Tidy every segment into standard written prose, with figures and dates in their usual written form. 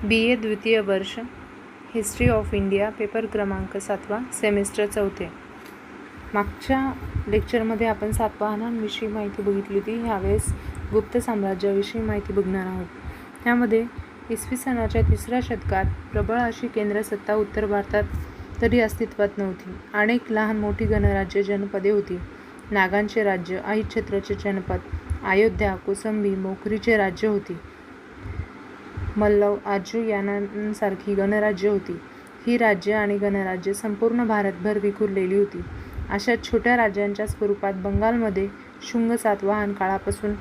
BA द्वितीय वर्ष history of India paper क्रमांक 7वा सेमिस्टर 4. मागच्या लेक्चरमध्ये आपण सातवाहनांविषयी माहिती बघितली होती. ह्यावेळेस गुप्त साम्राज्याविषयी माहिती बघणार आहोत. त्यामध्ये इसवी सनाच्या 3ऱ्या शतकात प्रबळ अशी केंद्र सत्ता उत्तर भारतात तरी अस्तित्वात नव्हती. अनेक लहान मोठी गणराज्य जनपदे होती. नागांचे राज्य, अहिच्छत्रचे जनपद, अयोध्या, कोसंबी, मोखरीचे राज्य होती. मल्लव, आजू यांसारखी गणराज्य होती. ही राज्य आणि गणराज्य संपूर्ण भारतभर विखुरलेली होती. अशा छोट्या राज्यांच्या स्वरूपात बंगालमध्ये शुंग सातवाहन काळापासून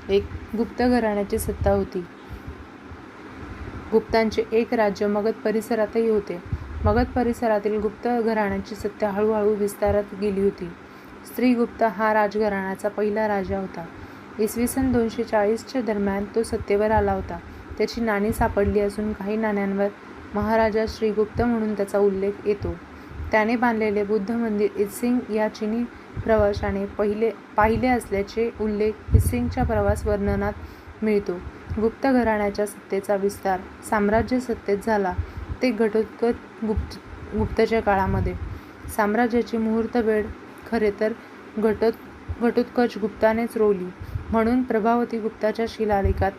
एक गुप्त घराण्याची सत्ता होती. गुप्तांचे एक राज्य मगध परिसरातही होते. मगध परिसरातील गुप्त घराण्याची सत्ता हळूहळू विस्तारत गेली होती. स्त्रीगुप्त हा राजघराण्याचा पहिला राजा होता. इसवी सन 240च्या दरम्यान तो सत्तेवर आला होता. त्याची नाणी सापडली असून काही नाण्यांवर महाराजा श्रीगुप्त म्हणून त्याचा उल्लेख येतो. त्याने बांधलेले बुद्ध मंदिर इत्सिंग या चिनी प्रवाशाने पाहिले असल्याचे उल्लेख इत्सिंगच्या प्रवास वर्णनात मिळतो. गुप्त घराण्याच्या सत्तेचा विस्तार साम्राज्य सत्तेत झाला ते गुप्तच्या काळामध्ये. साम्राज्याची मुहूर्तवेळ खरे तर घटोत्कच गुप्तानेच रोवली म्हणून प्रभावती गुप्ताच्या शिलालेखात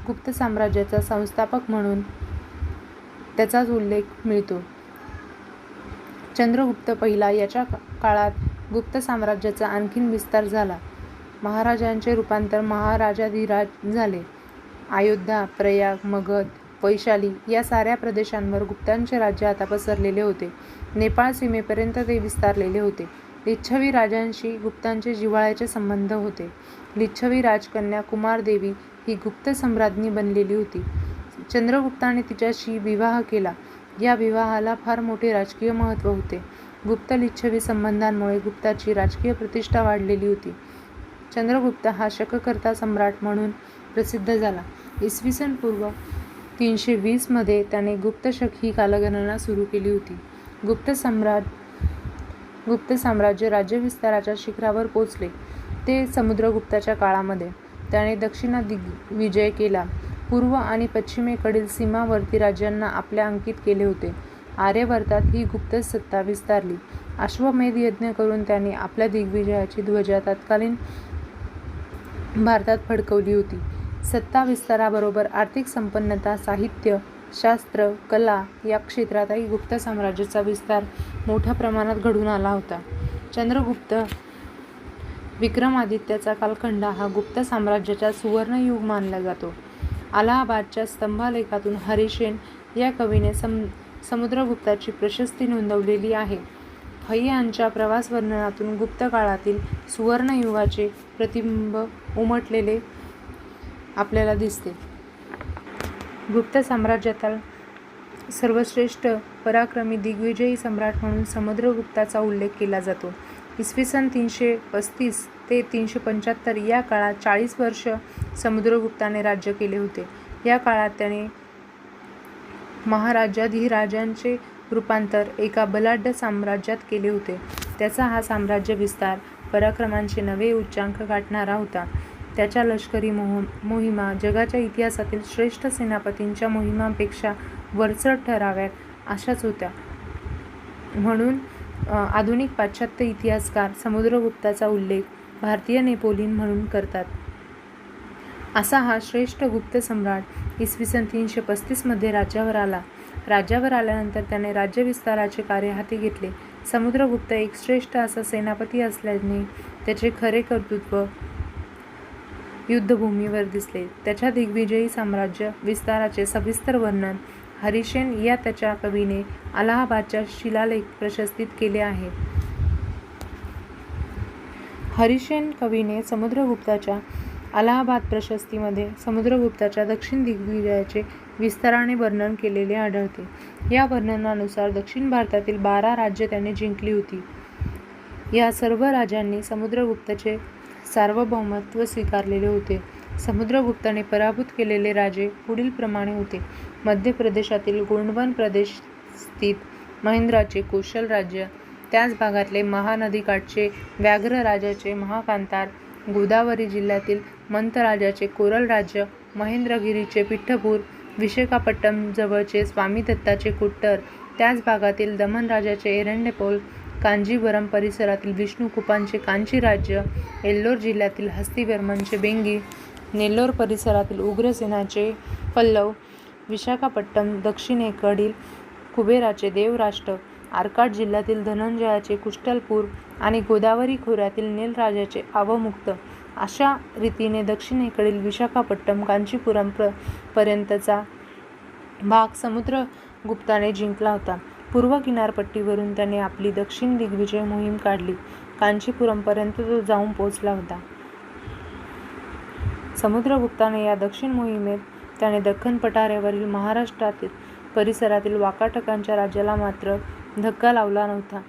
गुप्त साम्राज्याचा संस्थापक म्हणून त्याचाच उल्लेख मिळतो. चंद्रगुप्त पहिला याच्या काळात गुप्त साम्राज्याचा आणखीन विस्तार झाला. महाराजांचे रूपांतर महाराजाधिराज झाले. अयोध्या, प्रयाग, मगध, वैशाली या साऱ्या प्रदेशांवर गुप्तांचे राज्य आता पसरलेले होते. नेपाळ सीमेपर्यंत ते विस्तारलेले होते. लिच्छवी राजांशी गुप्तांचे जिव्हाळ्याचे संबंध होते. लिच्छवी राजकन्या कुमारदेवी ही गुप्त सम्राज्ञी बनलेली होती. चंद्रगुप्ताने तिच्याशी विवाह केला. या विवाहाला फार मोठे राजकीय महत्त्व होते. गुप्त लिच्छवी संबंधांमुळे गुप्ताची राजकीय प्रतिष्ठा वाढलेली होती. चंद्रगुप्त हा शककर्ता सम्राट म्हणून प्रसिद्ध झाला. इसवी सन पूर्व 320 मध्ये त्याने गुप्तशक ही कालगणना सुरू केली होती. गुप्त साम्राज्य राज्यविस्ताराच्या शिखरावर पोचले ते समुद्रगुप्ताच्या काळामध्ये. त्याने दक्षिणा दिग्विजय केला. पूर्व आणि पश्चिमेकडील सीमावर्ती राज्यांना आपल्या अंकित केले होते. आर्यवर्तात ही गुप्त सत्ता विस्तारली. अश्वमेध यज्ञ करून त्याने आपल्या दिग्विजयाची ध्वजा तत्कालीन भारतात फडकवली होती. सत्ता विस्ताराबरोबर आर्थिक संपन्नता, साहित्य, शास्त्र, कला या क्षेत्रातही गुप्त साम्राज्याचा विस्तार मोठ्या प्रमाणात घडून आला होता. चंद्रगुप्त विक्रमादित्याचा कालखंड हा गुप्त साम्राज्याचा सुवर्णयुग मानला जातो. अलाहाबादच्या स्तंभालेखातून हरिसेन या कवीने समुद्रगुप्ताची प्रशस्ती नोंदवलेली आहे. फैयांच्या प्रवास वर्णनातून गुप्त काळातील सुवर्णयुगाचे प्रतिबिंब उमटलेले आपल्याला दिसते. गुप्त साम्राज्यातील सर्वश्रेष्ठ पराक्रमी दिग्विजयी सम्राट म्हणून समुद्रगुप्ताचा उल्लेख केला जातो. इसवी सन 335 ते 375 या काळात 40 वर्ष समुद्रगुप्ताने राज्य केले होते. या काळात त्याने महाराजाधिराजांचे रूपांतर एका बलाढ्य साम्राज्यात केले होते. त्याचा हा साम्राज्य विस्तार पराक्रमांचे नवे उच्चांक गाठणारा होता. त्याच्या लष्करी मोहिमा जगाच्या इतिहासातील श्रेष्ठ सेनापतींच्या मोहिमांपेक्षा वरचढ ठराव्यात अशाच होत्या. म्हणून आधुनिक पाश्चात्य इतिहासकार समुद्रगुप्ताचा उल्लेख भारतीय नेपोलियन म्हणून करतात. असा हा श्रेष्ठ गुप्त सम्राट इसवी सन 335 मध्ये राज्यावर आला. राज्यावर आल्यानंतर त्याने राज्यविस्ताराचे कार्य हाती घेतले. समुद्रगुप्त एक श्रेष्ठ असा सेनापती असल्याने त्याचे खरे कर्तृत्व युद्धभूमीवर दिसले. त्याच्या दिग्विजयी साम्राज्य विस्ताराचे सविस्तर वर्णन हरिसेन या त्याच्या कवीने अलाहाबादच्या शिलालेख प्रशस्तीत केले आहे. हरिसेन कवीने समुद्रगुप्ताच्या अलाहाबाद प्रशस्तीमध्ये समुद्रगुप्ताच्या दक्षिण दिग्विजयाचे विस्ताराने वर्णन केलेले आढळते. या वर्णनानुसार दक्षिण भारतातील 12 राज्ये त्याने जिंकली होती. या सर्व राजांनी समुद्रगुप्ताचे सार्वभौमत्व स्वीकारलेले होते. समुद्रगुप्ताने पराभूत केलेले राजे पुढील प्रमाणे होते. मध्य प्रदेशातील गोंडवन प्रदेश स्थित महेंद्राचे कोशल राज्य, त्याच भागातले महानदीकाठचे व्याघ्र राजाचे महाकांतार, गोदावरी जिल्ह्यातील मंत राजाचे कोरल राज्य, महेंद्रगिरीचे पिठ्ठपूर, विशाखापट्टणम जवळचे स्वामी दत्ताचे कुट्टर, त्याच भागातील दमण राज्याचे एरंडेपोल, कांजीवरम परिसरातील विष्णुकुपांचे कांची राज्य, एल्लोर जिल्ह्यातील हस्तिवर्मनचे बेंगी, नेल्लोर परिसरातील उग्रसेनाचे पल्लव, विशाखापट्टणम दक्षिणेकडील कुबेराचे देवराष्ट्र, आर्काट जिल्ह्यातील धनंजयाचे कुशलपूर आणि गोदावरी खोऱ्यातील नेल राजाचे अवमुक्त. अशा रीतीने दक्षिणेकडील विशाखापट्टणम कांचीपुरम पर्यंतचा भाग समुद्रगुप्ताने जिंकला होता. पूर्व किनारपट्टीवरून त्याने आपली दक्षिण दिग्विजय मोहीम काढली. कांचीपुरमपर्यंत तो जाऊन पोचला होता. समुद्रगुप्ताने या दक्षिण मोहिमेत त्याने दख्खन पठारावरील महाराष्ट्रातील परिसरातील वाकाटकांच्या राज्याला मात्र धक्का लावला नव्हता.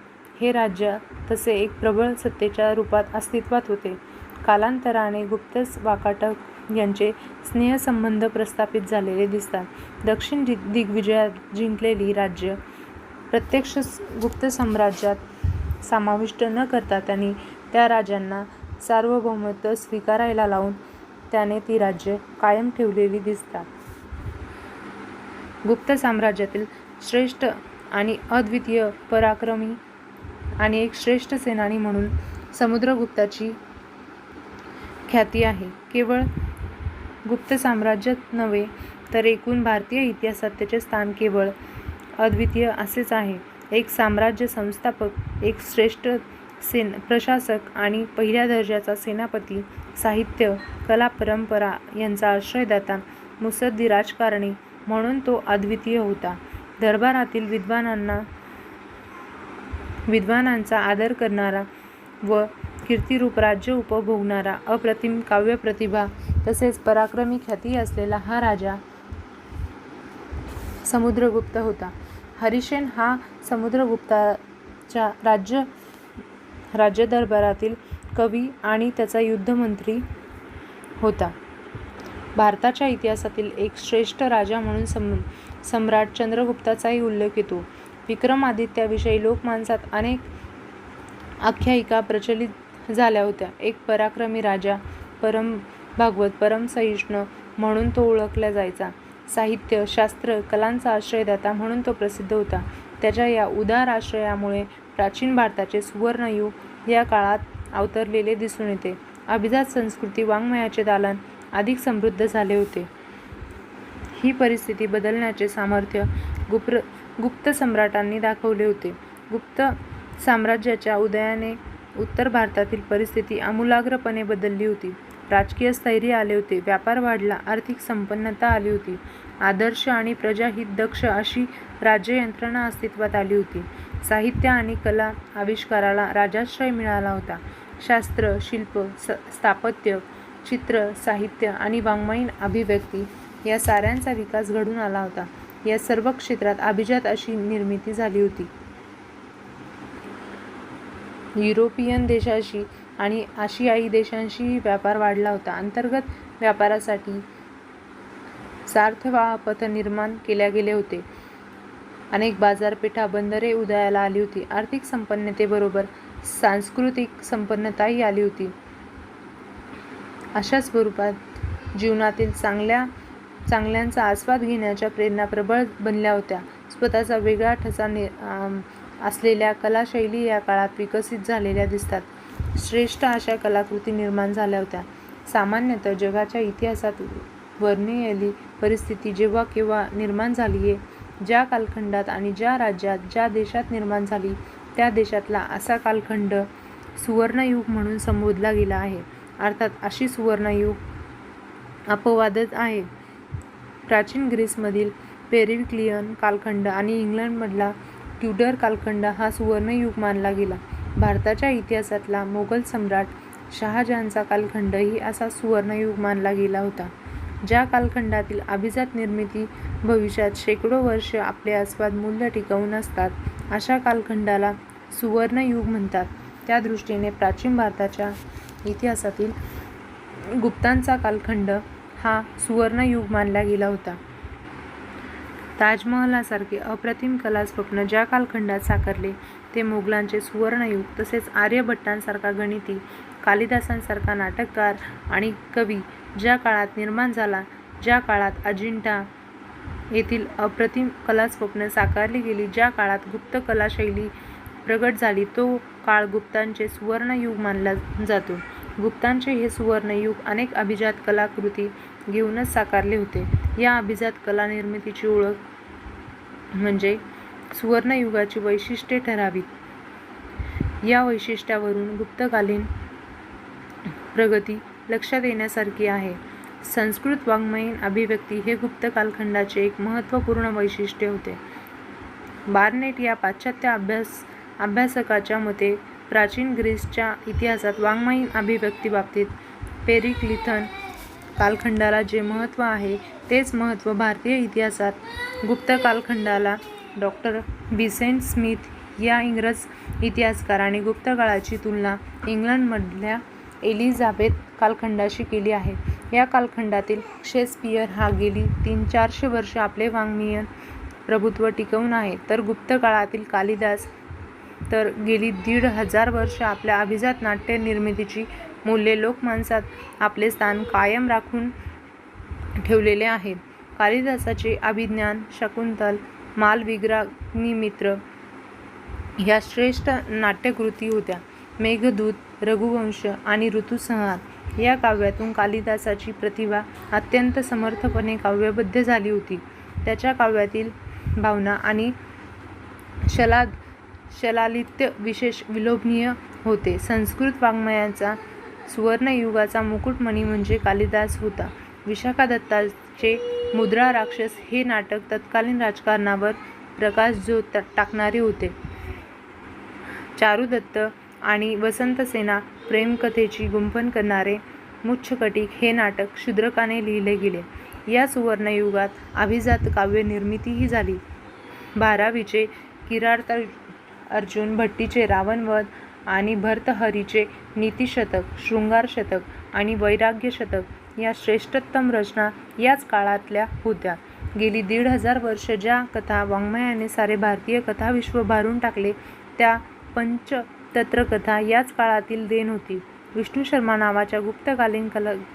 हे राज्य तसे एक प्रबळ सत्तेच्या रूपात अस्तित्वात होते. कालांतराने गुप्त वाकाटक यांचे स्नेहसंबंध प्रस्थापित झालेले दिसतात. दक्षिण दिग्विजयात जिंकलेली राज्य प्रत्यक्ष गुप्त साम्राज्यात समाविष्ट न करता त्यांनी त्या राज्यांना सार्वभौमत्व स्वीकारायला लावून त्याने ती राज्य कायम ठेवलेली दिसतात. गुप्त साम्राज्यातील श्रेष्ठ आणि अद्वितीय पराक्रमी आणि एक श्रेष्ठ सेनानी म्हणून समुद्रगुप्ताची ख्याती आहे. केवळ गुप्त साम्राज्यात नव्हे तर एकूण भारतीय इतिहासात त्याचे स्थान केवळ अद्वितीय असेच आहे. एक साम्राज्य संस्थापक, एक श्रेष्ठ प्रशासक आणि पहिल्या दर्जाचा सेनापती, साहित्य, कला, परंपरा यांचा आश्रयदाता, मुत्सद्दी राजकारणी म्हणून तो अद्वितीय होता. दरबारातील विद्वानांचा आदर करणारा व कीर्तिरूप राज्य उपभोगणारा, अप्रतिम काव्यप्रतिभा तसेच पराक्रमी ख्याती असलेला हा राजा समुद्रगुप्त होता. हरिसेन हा समुद्रगुप्ताच्या राज्यदरबारातील कवी आणि त्याचा युद्धमंत्री होता. भारताच्या इतिहासातील एक श्रेष्ठ राजा म्हणून सम्राट चंद्रगुप्ताचाही उल्लेख येतो. विक्रमादित्याविषयी लोकमानसात अनेक आख्यायिका प्रचलित झाल्या होत्या. एक पराक्रमी राजा, परम भागवत, परम सहिष्णू म्हणून तो ओळखला जायचा. साहित्य, शास्त्र, कलांचा आश्रयदाता म्हणून तो प्रसिद्ध होता. त्याच्या या उदार आश्रयामुळे प्राचीन भारताचे सुवर्णयुग या काळात अवतरलेले दिसून येते. अभिजात संस्कृती, वाङ्मयाचे दालन अधिक समृद्ध झाले होते. ही परिस्थिती बदलण्याचे सामर्थ्य गुप्त सम्राटांनी दाखवले होते. गुप्त साम्राज्याच्या उदयाने उत्तर भारतातील परिस्थिती आमूलाग्रपणे बदलली होती. राजकीय स्थैर्य आले होते, व्यापार वाढला, आर्थिक संपन्नता आली होती, आदर्श आणि प्रजाहित दक्ष अशी राज्ययंत्रणा अस्तित्वात आली होती. साहित्य आणि कला आविष्काराला राजाश्रय मिळाला होता. शास्त्र, शिल्प, स्थापत्य, चित्र, साहित्य आणि वाङ्मयीन अभिव्यक्ती या साऱ्यांचा विकास घडून आला होता. या सर्व क्षेत्रात अभिजात अशी निर्मिती झाली होती. युरोपियन देशांशी आणि आशियाई देशांशीही व्यापार वाढला होता. अंतर्गत व्यापारासाठी सार्थवाह पथ निर्माण केले गेले होते. अनेक बाजारपेठा, बंदरे उदयाला आली होती. आर्थिक संपन्नतेबरोबर सांस्कृतिक संपन्नताही आली होती. अशा स्वरूपात जीवनातील चांगल्यांचा आस्वाद घेण्याच्या प्रेरणा प्रबळ बनल्या होत्या. स्वतःचा वेगळा ठसा असलेल्या कलाशैली या काळात विकसित झालेल्या दिसतात. श्रेष्ठ अशा कलाकृती निर्माण झाल्या होत्या. सामान्यतः जगाच्या इतिहासात वर्णिलेली परिस्थिती जेव्हा केव्हा निर्माण झाली, ज्या कालखंडात आणि ज्या राज्यात, ज्या देशात निर्माण झाली, त्या देशातला असा कालखंड सुवर्णयुग म्हणून संबोधला गेला आहे. अर्थात अशी सुवर्णयुग अपवादच आहे. प्राचीन ग्रीसमधील पेरिक्लियन कालखंड आणि इंग्लंडमधला ट्युडर कालखंड हा सुवर्णयुग मानला गेला. भारताच्या इतिहासातला मोगल सम्राट शहाजहानचा कालखंडही असा सुवर्णयुग मानला गेला होता. ज्या कालखंडातील अभिजात निर्मिती भविष्यात शेकडो वर्ष आपले आस्वाद मूल्य टिकवून असतात, अशा कालखंडाला सुवर्णयुग म्हणतात. त्या दृष्टीने प्राचीन भारताच्या इतिहासातील गुप्तांचा कालखंड हा सुवर्णयुग मानला गेला होता. ताजमहलासारखे अप्रतिम कला स्वप्न ज्या कालखंडात साकारले, ते मोगलांचे सुवर्णयुग. तसेच आर्यभट्टांसारखा गणिती, कालिदासांसारखा नाटककार आणि कवी ज्या काळात निर्माण झाला, ज्या काळात अजिंठा, येथील अप्रतिम कलास्वप्न साकारली गेली. ज्या काळात गुप्त कलाशैली प्रगट झाली तो काळ गुप्तांचे सुवर्णयुग मानला जातो. गुप्तांचे हे सुवर्णयुग अनेक अभिजात कलाकृती घेऊनच साकारले होते. या अभिजात कला निर्मितीची ओळख म्हणजे सुवर्णयुगाची वैशिष्ट्ये ठरावीत. या वैशिष्ट्यावरून गुप्तकालीन प्रगती लक्षात येण्यासारखी आहे. संस्कृत वाङ्मयीन अभिव्यक्ती हे गुप्त कालखंडाचे एक महत्त्वपूर्ण वैशिष्ट्य होते. बार्नेट या पाश्चात्य अभ्यासकाच्या मते प्राचीन ग्रीसच्या इतिहासात वाङ्मयीन अभिव्यक्तीबाबतीत पेरिक्लिथन कालखंडाला जे महत्त्व आहे तेच महत्त्व भारतीय इतिहासात गुप्त कालखंडाला डॉ. विन्सेंट स्मिथ या इंग्रज इतिहासकाराने गुप्त काळाची तुलना इंग्लंडमधल्या एलिझाबेथ कालखंडाशी केली आहे. या कालखंडातील शेक्सपियर हा गेली 300-400 वर्षे आपले वाङ्मयीन प्रभुत्व टिकवून आहे, तर गुप्त काळातील कालिदास तर गेली 1500 वर्षे आपल्या अभिजात नाट्य निर्मितीची मूल्ये लोकमानसात आपले स्थान कायम राखून ठेवलेले आहेत. कालिदासाचे अभिज्ञान, शाकुंतल, मालविकाग्निमित्र ह्या श्रेष्ठ नाट्यकृती होत्या. मेघदूत, रघुवंश आणि ऋतुसंहार या काव्यातून कालिदासाची प्रतिभा अत्यंत समर्थपणे काव्यबद्ध झाली होती. त्याच्या काव्यातील भावना आणि शलालित्य विशेष विलोभनीय होते. संस्कृत वाङ्मयाचा सुवर्णयुगाचा मुकुटमणी म्हणजे कालिदास होता. विशाखादत्ताचे मुद्रा राक्षस हे नाटक तत्कालीन राजकारणावर प्रकाशझोत टाकणारे होते. चारुदत्त आणि वसंतसेना प्रेमकथेची गुंफण करणारे मुच्छकटिक हे नाटक शूद्रकाने लिहिले गेले. या सुवर्णयुगात अभिजात काव्य निर्मितीही झाली. भारावीचे किरातार्जुन, भट्टीचे रावणवध आणि भर्तहरीचे नीतिशतक, शृंगारशतक आणि वैराग्यशतक या श्रेष्ठतम रचना याच काळातल्या होत्या. गेली 1500 वर्ष ज्या कथा वाङ्मयाने सारे भारतीय कथाविश्व भारून टाकले त्या पंचतंत्र कथा याच काळातील देण होती. विष्णू शर्मा नावाच्या गुप्तकालीन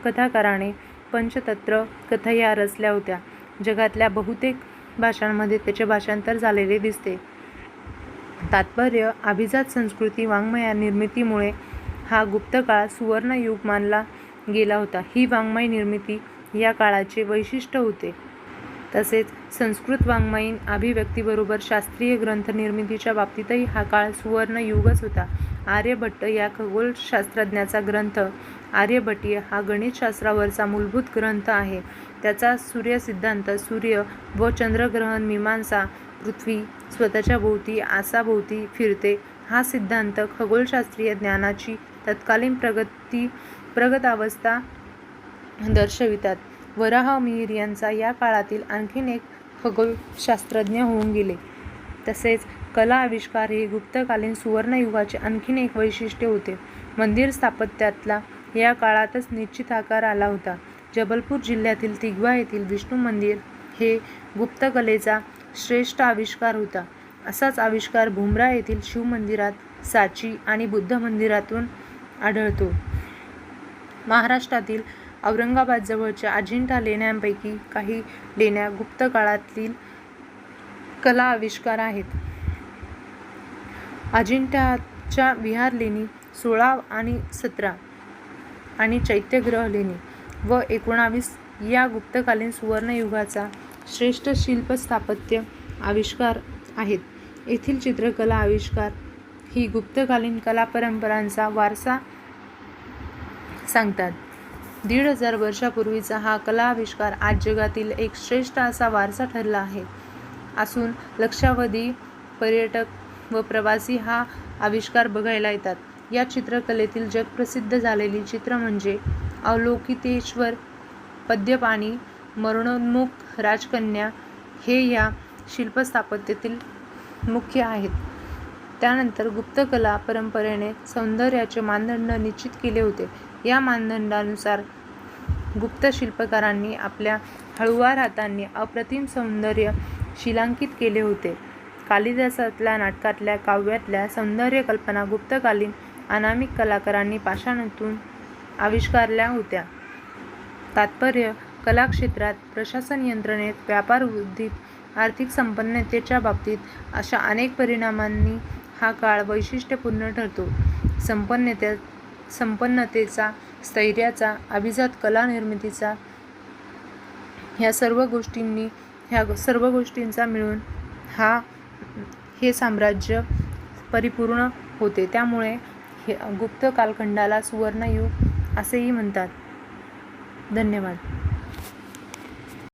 कथाकाराने पंचतंत्र कथा या रचल्या होत्या. जगातल्या बहुतेक भाषांमध्ये त्याचे भाषांतर झालेले दिसते. तात्पर्य अभिजात संस्कृती वाङ्मय निर्मितीमुळे हा गुप्तकाळ सुवर्णयुग मानला गेला होता. ही वाङ्मय निर्मिती या काळाचे वैशिष्ट्य होते. तसेच संस्कृत वाङ्मयीन अभिव्यक्तीबरोबर शास्त्रीय ग्रंथ निर्मितीच्या बाबतीतही हा काळ सुवर्णयुगच होता. आर्यभट्ट या खगोलशास्त्रज्ञाचा ग्रंथ आर्यभट्टीय हा गणितशास्त्रावरचा मूलभूत ग्रंथ आहे. त्याचा सूर्यसिद्धांत, सूर्य व चंद्रग्रहण मीमांसा, पृथ्वी स्वतःच्या भोवती आसाभोवती फिरते हा सिद्धांत खगोलशास्त्रीय ज्ञानाची तत्कालीन प्रगतावस्था दर्शवितात. वराह मिहिर यांचा या काळातील आणखीन एक खगोलशास्त्रज्ञ होऊन गेले. तसेच कला आविष्कार हे गुप्तकालीन सुवर्णयुगाचे आणखीन एक वैशिष्ट्य होते. मंदिर स्थापत्याला या काळातच निश्चित आकार आला होता. जबलपूर जिल्ह्यातील तिगवा येथील विष्णू मंदिर हे गुप्तकलेचा श्रेष्ठ आविष्कार होता. असाच आविष्कार भुमरा येथील शिवमंदिरात, साची आणि बुद्ध मंदिरातून आढळतो. महाराष्ट्रातील औरंगाबाद जवळच्या अजिंठा लेण्यांपैकी काही लेण्या गुप्त काळातील कला आविष्कार आहेत. अजिंठ्याच्या विहार लेणी 16 आणि 17 आणि चैत्यग्रह लेणी व 19 या गुप्तकालीन सुवर्णयुगाचा श्रेष्ठ शिल्पस्थापत्य आविष्कार आहेत. येथील चित्रकला आविष्कार ही गुप्तकालीन कलापरंपरांचा वारसा सांगतात. 1500 वर्षापूर्वीचा हा कला आविष्कार आज जगातील एक श्रेष्ठ असा वारसा ठरला आहे असून लक्षावधी पर्यटक व प्रवासी हा आविष्कार बघायला येतात. या चित्रकलेतील जगप्रसिद्ध झालेली चित्र म्हणजे अवलोकितेश्वर, पद्यपाणी, मरणोन्मुख राजकन्या हे या शिल्पस्थापत्यातील मुख्य आहेत. त्यानंतर गुप्तकला परंपरेने सौंदर्याचे मानदंड निश्चित केले होते. या मानदंडानुसार गुप्त शिल्पकारांनी आपल्या हळूवार हातांनी अप्रतिम सौंदर्य शिलांकित केले होते. कालिदासातल्या नाटकातल्या काव्यातल्या सौंदर्य कल्पना गुप्तकालीन अनामिक कलाकारांनी पाषाणातून आविष्कारल्या होत्या. तात्पर्य कला क्षेत्रात, प्रशासन यंत्रणेत, व्यापार वृद्धीत, आर्थिक संपन्नतेच्या बाबतीत अशा अनेक परिणामांनी हा काळ वैशिष्ट्यपूर्ण ठरतो. संपन्नतेचा, स्थैर्याचा, अभिजात कला निर्मितीचा ह्या सर्व गोष्टींचा मिळून हे साम्राज्य परिपूर्ण होते. त्यामुळे गुप्त कालखंडाला सुवर्णयुग असेही म्हणतात. धन्यवाद.